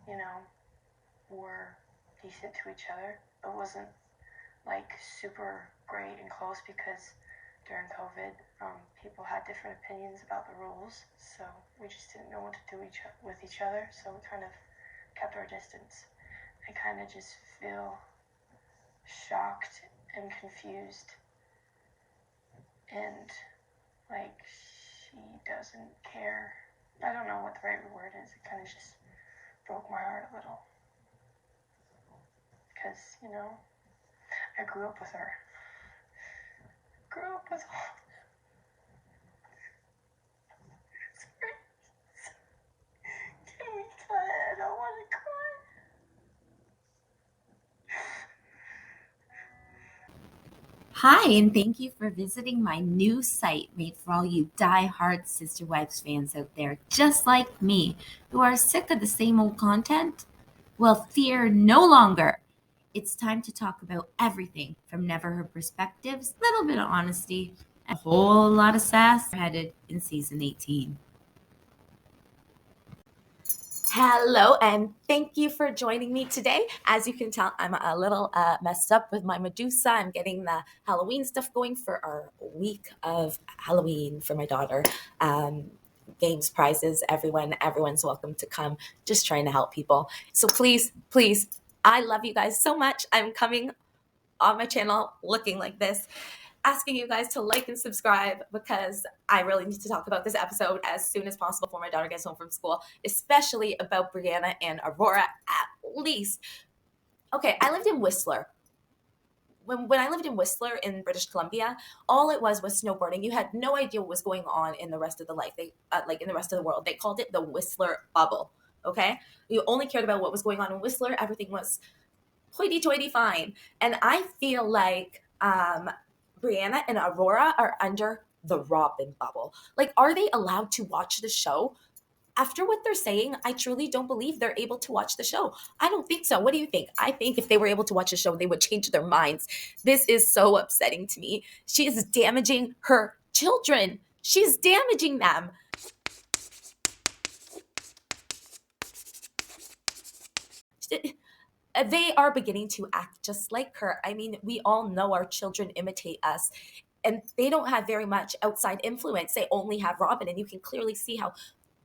you know, were decent to each other. It wasn't like super great and close because during COVID, people had different opinions about the rules, so we just didn't know what to do with each other, so we kind of kept our distance. I kind of just feel shocked and confused, and like she doesn't care. I don't know what the right word is. It kind of just broke my heart a little because, I grew up with her. Grew up with all. Sorry. Can we cut? I don't want to cry. Hi, and thank you for visiting my new site made for all you die-hard Sister Wives fans out there, just like me, who are sick of the same old content. Well, fear no longer. It's time to talk about everything from Never Her Perspectives, a little bit of honesty, and a whole lot of sass headed in season 18. Hello, and thank you for joining me today. As you can tell, I'm a little messed up with my Medusa. I'm getting the Halloween stuff going for our week of Halloween for my daughter. Games, prizes, everyone's welcome to come. Just trying to help people. So please, I love you guys so much. I'm coming on my channel looking like this, asking you guys to like and subscribe because I really need to talk about this episode as soon as possible before my daughter gets home from school, especially about Brianna and Aurora at least. Okay, I lived in Whistler. When I lived in Whistler in British Columbia, all it was snowboarding. You had no idea what was going on in the rest of the life. They like in the rest of the world. They called it the Whistler bubble. Okay, you only cared about what was going on in Whistler. Everything was hoity-toity fine. And I feel like Brianna and Aurora are under the Robyn bubble. Like, are they allowed to watch the show? After what they're saying, I truly don't believe they're able to watch the show. I don't think so. What do you think? I think if they were able to watch the show, they would change their minds. This is so upsetting to me. She is damaging her children. She's damaging them. They are beginning to act just like her. I mean, we all know our children imitate us, and they don't have very much outside influence. They only have Robyn, and you can clearly see how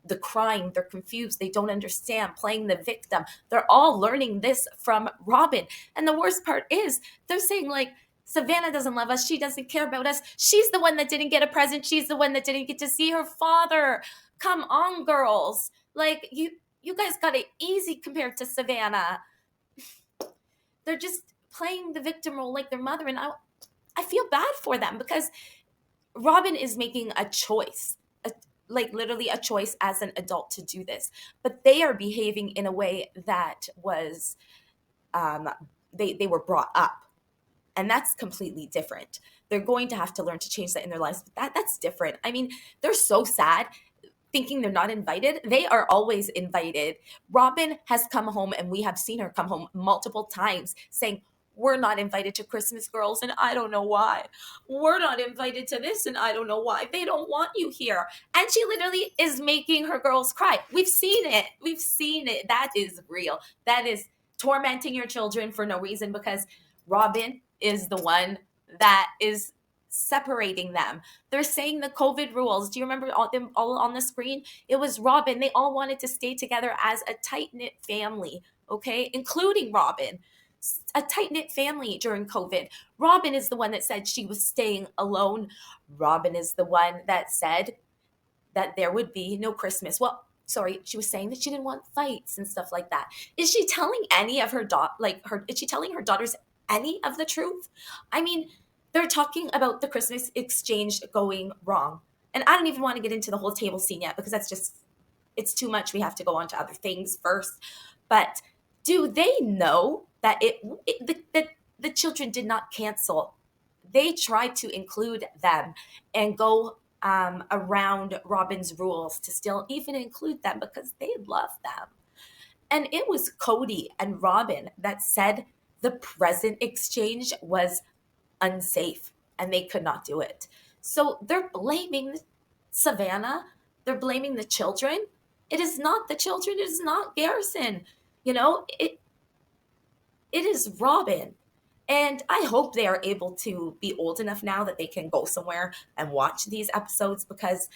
the crying, they're confused, they don't understand, playing the victim. They're all learning this from Robyn. And the worst part is they're saying, like, Savannah doesn't love us. She doesn't care about us. She's the one that didn't get a present. She's the one that didn't get to see her father. Come on, girls. Like, you guys got it easy compared to Savannah. They're just playing the victim role like their mother. And I feel bad for them because Robyn is making a choice, like literally a choice as an adult to do this. But they are behaving in a way that was, they were brought up. And that's completely different. They're going to have to learn to change that in their lives. But that's different. I mean, they're so sad thinking they're not invited. They are always invited. Robyn has come home, and we have seen her come home multiple times saying, we're not invited to Christmas, girls, and I don't know why. We're not invited to this, and I don't know why. They don't want you here. And she literally is making her girls cry. We've seen it. We've seen it. That is real. That is tormenting your children for no reason because Robyn is the one that is separating them. They're saying the COVID rules. Do you remember them all on the screen? It was Robyn. They all wanted to stay together as a tight-knit family, okay? Including Robyn. A tight-knit family during COVID. Robyn is the one that said she was staying alone. Robyn is the one that said that there would be no Christmas. Well, sorry, she was saying that she didn't want fights and stuff like that. Is she telling any of her is she telling her daughters any of the truth? I mean, they're talking about the Christmas exchange going wrong. And I don't even want to get into the whole table scene yet because it's too much. We have to go on to other things first. But do they know that the children did not cancel? They tried to include them and go around Robyn's rules to still even include them because they love them. And it was Cody and Robyn that said the present exchange was unsafe and they could not do it. So they're blaming Savannah. They're blaming the children. It is not the children. It is not Garrison. You know, it is Robyn. And I hope they are able to be old enough now that they can go somewhere and watch these episodes, because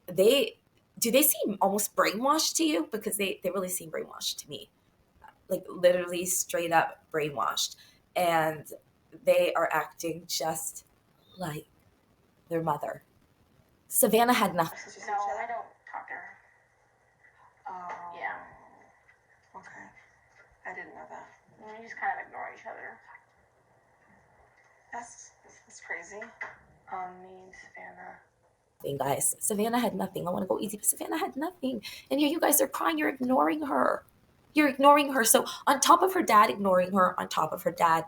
they do they seem almost brainwashed to you? Because they really seem brainwashed to me. Like literally straight up brainwashed. And they are acting just like their mother. Savannah had nothing. No, I don't talk to her. Oh. Yeah. Okay. I didn't know that. We just kind of ignore each other. That's crazy. Me and Savannah. Guys, Savannah had nothing. I want to go easy, but Savannah had nothing. And here you guys are crying. You're ignoring her. You're ignoring her. So on top of her dad ignoring her, on top of her dad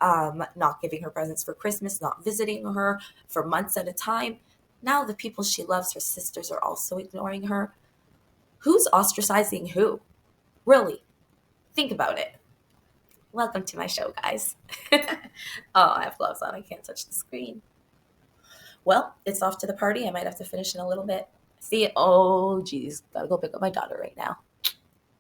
not giving her presents for Christmas, not visiting her for months at a time, now the people she loves, her sisters, are also ignoring her. Who's ostracizing who? Really? Think about it. Welcome to my show, guys. Oh, I have gloves on. I can't touch the screen. Well, it's off to the party. I might have to finish in a little bit. See, oh, geez. Gotta go pick up my daughter right now.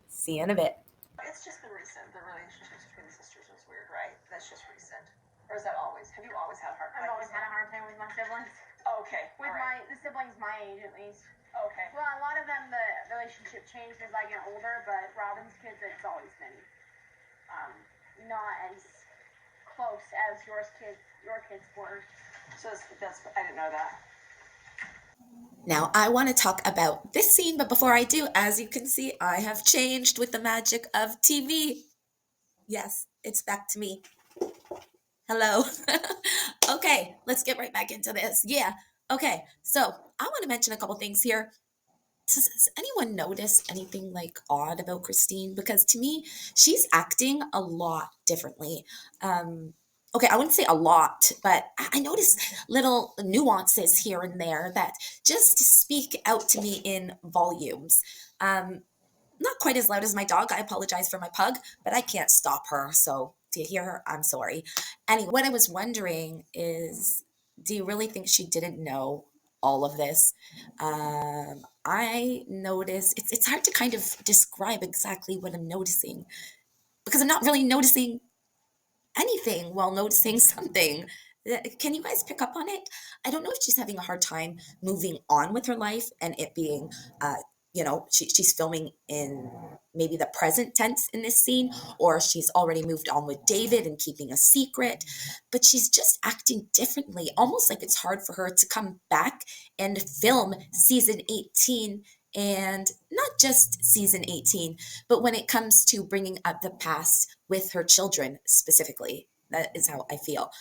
See you in a bit. It's just the recent, the relationships between the sisters was weird, right? That's just recent. Or is that always? Have you always had a hard time? I've always had a hard time with my siblings. Oh, okay. With the siblings my age, at least. Okay. Well, a lot of them, the relationship changed as I get older, but Robyn's kids, it's always been not as close as your kids were. So that's I didn't know that. Now, I want to talk about this scene, but before I do, as you can see, I have changed with the magic of TV. Yes, it's back to me. Hello. Okay, let's get right back into this. Yeah. Okay, so I want to mention a couple things here. Does anyone notice anything like odd about Christine? Because to me, she's acting a lot differently. Okay, I wouldn't say a lot, but I notice little nuances here and there that just speak out to me in volumes. Not quite as loud as my dog. I apologize for my pug, but I can't stop her. So do you hear her? I'm sorry. Anyway, what I was wondering is, do you really think she didn't know all of this? I notice it's hard to kind of describe exactly what I'm noticing, because I'm not really noticing anything while noticing something. Can you guys pick up on it? I don't know if she's having a hard time moving on with her life and it being, she's filming in maybe the present tense in this scene, or she's already moved on with David and keeping a secret, but she's just acting differently, almost like it's hard for her to come back and film season 18. And not just season 18, but when it comes to bringing up the past with her children specifically. That is how I feel.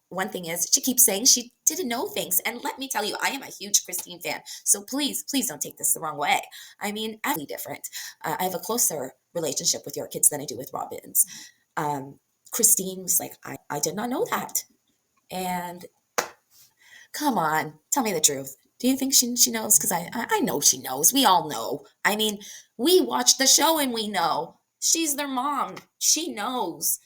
One thing is, she keeps saying she didn't know things. And let me tell you, I am a huge Christine fan. So please, please don't take this the wrong way. I mean, absolutely different. I have a closer relationship with your kids than I do with Robyn's. Christine was like, I did not know that. And come on, tell me the truth. Do you think she knows? Because I know she knows. We all know. I mean, we watch the show and we know. She's their mom. She knows.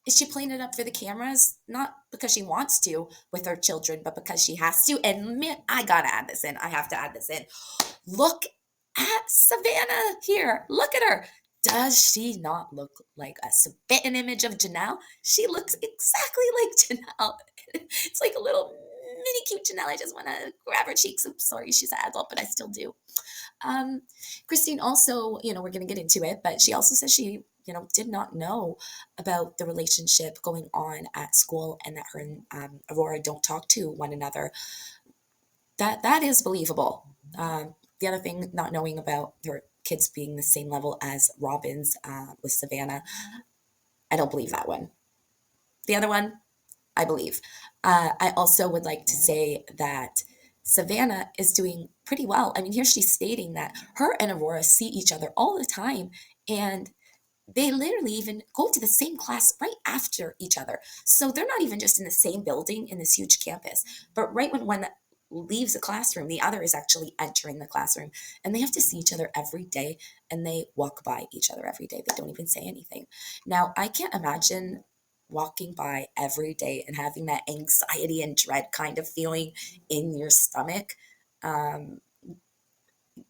Is she playing it up for the cameras? Not because she wants to with her children, but because she has to. And man, I gotta add this in. I have to add this in. Look at Savannah here. Look at her. Does she not look like a spitting image of Janelle? She looks exactly like Janelle. It's like a little mini cute Janelle. I just want to grab her cheeks. I'm sorry, she's an adult, but I still do. Christine also, we're going to get into it, but she also says she, did not know about the relationship going on at school, and that her and Aurora don't talk to one another. That is believable. The other thing, not knowing about her kids being the same level as Robyn's with Savannah, I don't believe that one. The other one, I believe. I also would like to say that Savannah is doing pretty well. I mean, here she's stating that her and Aurora see each other all the time, and they literally even go to the same class right after each other. So they're not even just in the same building in this huge campus, but right when one leaves a classroom, the other is actually entering the classroom, and they have to see each other every day, and they walk by each other every day. They don't even say anything. Now, I can't imagine walking by every day and having that anxiety and dread kind of feeling in your stomach.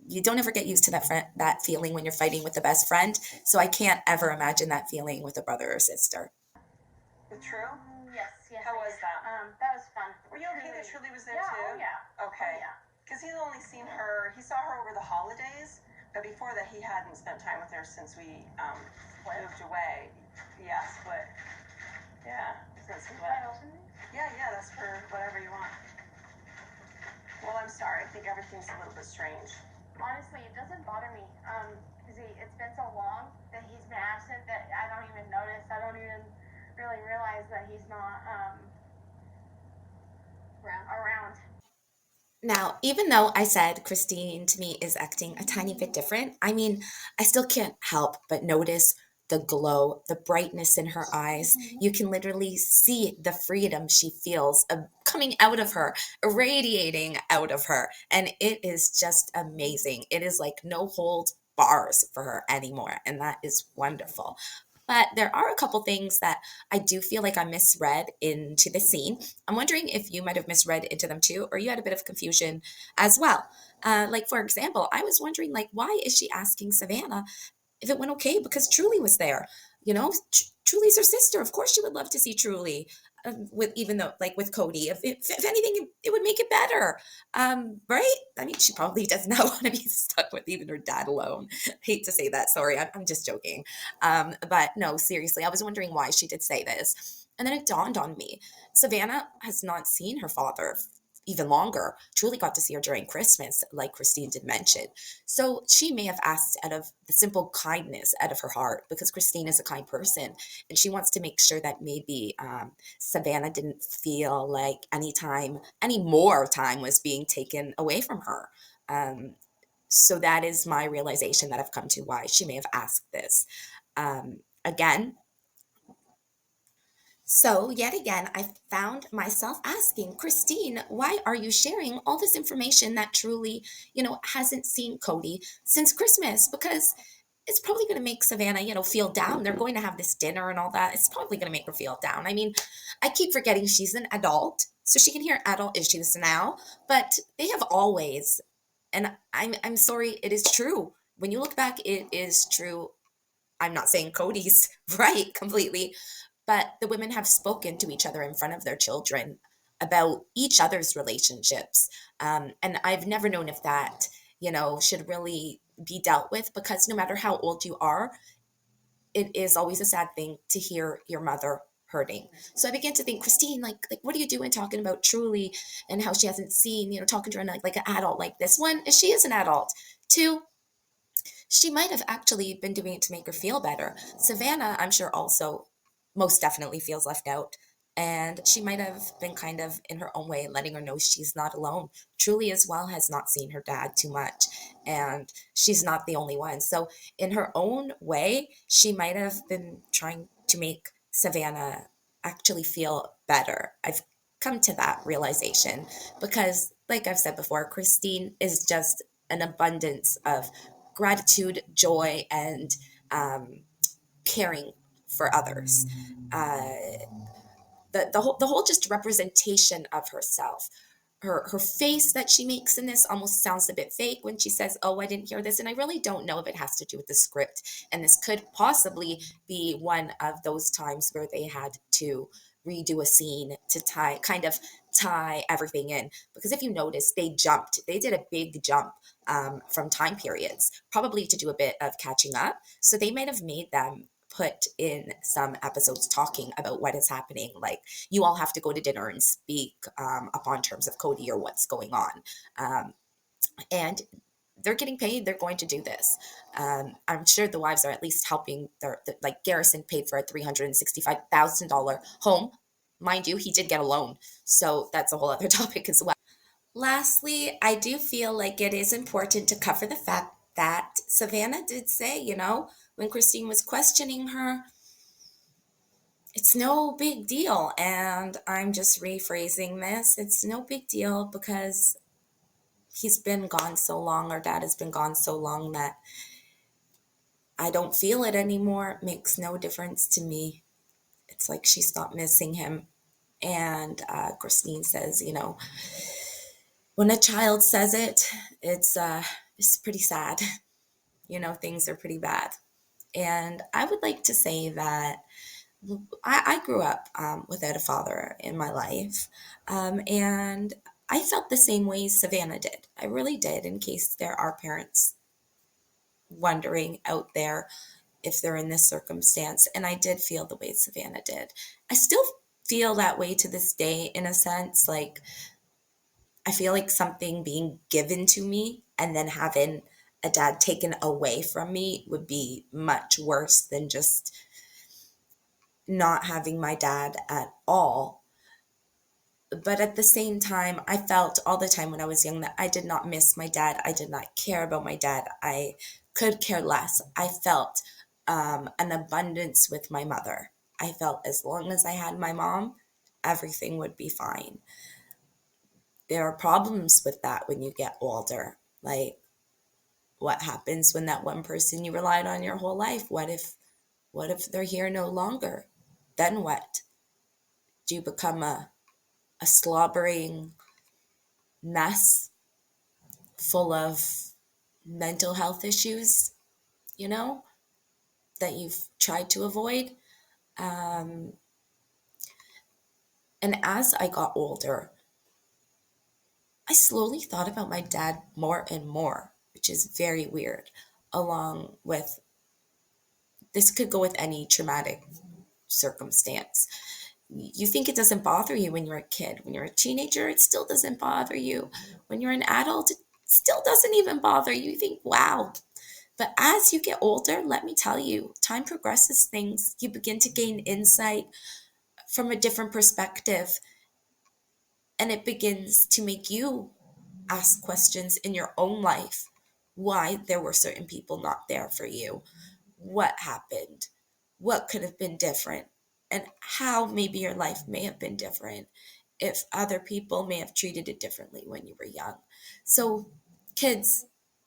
you don't ever get used to that feeling when you're fighting with the best friend. So I can't ever imagine that feeling with a brother or sister. With True? Yes, yes. How was that? That was fun. Were you okay that Truly was there Yeah, too? oh yeah. Okay. Oh, yeah. Because he's only seen her, he saw her over the holidays, but before that he hadn't spent time with her since we moved away. Yeah, split. Yeah. Since we left. Yeah, that's for whatever you want. Well, I'm sorry. I think everything's a little bit strange. Honestly, it doesn't bother me. Because it's been so long that he's been absent that I don't even notice. I don't even really realize that he's not around. Now, even though I said Christine to me is acting a tiny bit different, I mean, I still can't help but notice the glow, the brightness in her eyes. You can literally see the freedom she feels coming out of her, irradiating out of her. And it is just amazing. It is like no hold bars for her anymore. And that is wonderful. But there are a couple things that I do feel like I misread into the scene. I'm wondering if you might have misread into them too, or you had a bit of confusion as well. Like, for example, I was wondering, like, why is she asking Savannah if it went okay? Because Truly was there. You know, Truly's her sister. Of course, she would love to see Truly. With even though like with Cody, if anything, it would make it better, right? I mean, she probably does not want to be stuck with even her dad alone. Hate to say that. Sorry, I'm just joking. But no, seriously, I was wondering why she did say this, and then it dawned on me: Savannah has not seen her father even longer. Truly got to see her during Christmas, like Christine did mention. So she may have asked out of the simple kindness out of her heart, because Christine is a kind person and she wants to make sure that maybe Savannah didn't feel like any more time was being taken away from her. So that is my realization that I've come to why she may have asked this. Again, so, yet again, I found myself asking, Christine, why are you sharing all this information that Truly, hasn't seen Cody since Christmas? Because it's probably going to make Savannah, feel down. They're going to have this dinner and all that. It's probably going to make her feel down. I mean, I keep forgetting she's an adult, so she can hear adult issues now, but they have always, and I'm sorry, it is true. When you look back, it is true. I'm not saying Cody's right completely, but the women have spoken to each other in front of their children about each other's relationships. And I've never known if that, should really be dealt with, because no matter how old you are, it is always a sad thing to hear your mother hurting. So I began to think, Christine, like what are you doing talking about Truly and how she hasn't seen, talking to her like an adult like this? One, she is an adult. Two, she might have actually been doing it to make her feel better. Savannah, I'm sure, also most definitely feels left out. And she might have been kind of, in her own way, letting her know she's not alone. Truly, as well, has not seen her dad too much. And she's not the only one. So, in her own way, she might have been trying to make Savannah actually feel better. I've come to that realization because, like I've said before, Christine is just an abundance of gratitude, joy, and caring for others. Uh, the whole just representation of herself. Her face that she makes in this almost sounds a bit fake when she says, "Oh, I didn't hear this," and I really don't know if it has to do with the script. And this could possibly be one of those times where they had to redo a scene to tie everything in. Because if you notice, they did a big jump from time periods, probably to do a bit of catching up. So they might have made them put in some episodes talking about what is happening, like you all have to go to dinner and speak upon terms of Cody or what's going on. And they're getting paid. They're going to do this. I'm sure the wives are at least helping. Like Garrison paid for a $365,000 home. Mind you, he did get a loan. So that's a whole other topic as well. Lastly, I do feel like it is important to cover the fact that Savannah did say, when Christine was questioning her, it's no big deal. And I'm just rephrasing this. It's no big deal because he's been gone so long, or dad has been gone so long, that I don't feel it anymore. It makes no difference to me. It's like she stopped missing him. And Christine says, when a child says it, it's it's pretty sad. Things are pretty bad. And I would like to say that I grew up without a father in my life. And I felt the same way Savannah did. I really did, in case there are parents wondering out there if they're in this circumstance. And I did feel the way Savannah did. I still feel that way to this day, in a sense. Like, I feel like something being given to me and then having a dad taken away from me would be much worse than just not having my dad at all. But at the same time, I felt all the time when I was young that I did not miss my dad. I did not care about my dad. I could care less. I felt an abundance with my mother. I felt as long as I had my mom, everything would be fine. There are problems with that when you get older. Like, what happens when that one person you relied on your whole life? What if they're here no longer? Then what? Do you become a slobbering mess full of mental health issues, that you've tried to avoid? And as I got older, I slowly thought about my dad more and more, which is very weird. Along with, this could go with any traumatic circumstance. You think it doesn't bother you when you're a kid. When you're a teenager, it still doesn't bother you. When you're an adult, it still doesn't even bother you. You think, wow. But as you get older, let me tell you, time progresses things. You begin to gain insight from a different perspective, and it begins to make you ask questions in your own life. Why there were certain people not there for you? What happened? What could have been different? And how maybe your life may have been different if other people may have treated it differently when you were young. So, kids,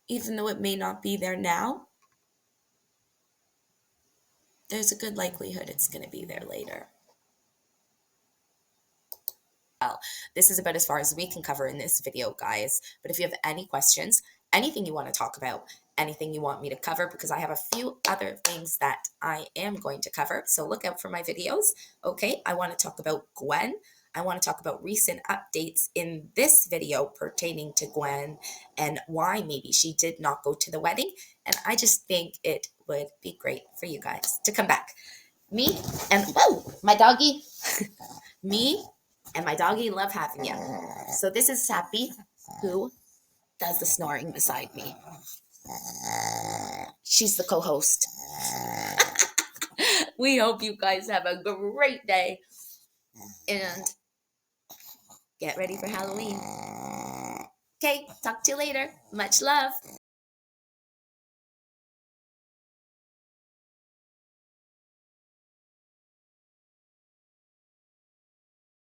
even though it may not be there now, there's a good likelihood it's going to be there later. Well, this is about as far as we can cover in this video, guys. But if you have any questions, anything you want to talk about, anything you want me to cover, because I have a few other things that I am going to cover, so look out for my videos. Okay, I want to talk about Gwen. I want to talk about recent updates in this video pertaining to Gwen and why maybe she did not go to the wedding. And I just think it would be great for you guys to come back. Me and, whoa, my doggy. Me and my doggy love having you. So this is Sappy, who does the snoring beside me. She's the co-host. We hope you guys have a great day. And get ready for Halloween. Okay, talk to you later. Much love.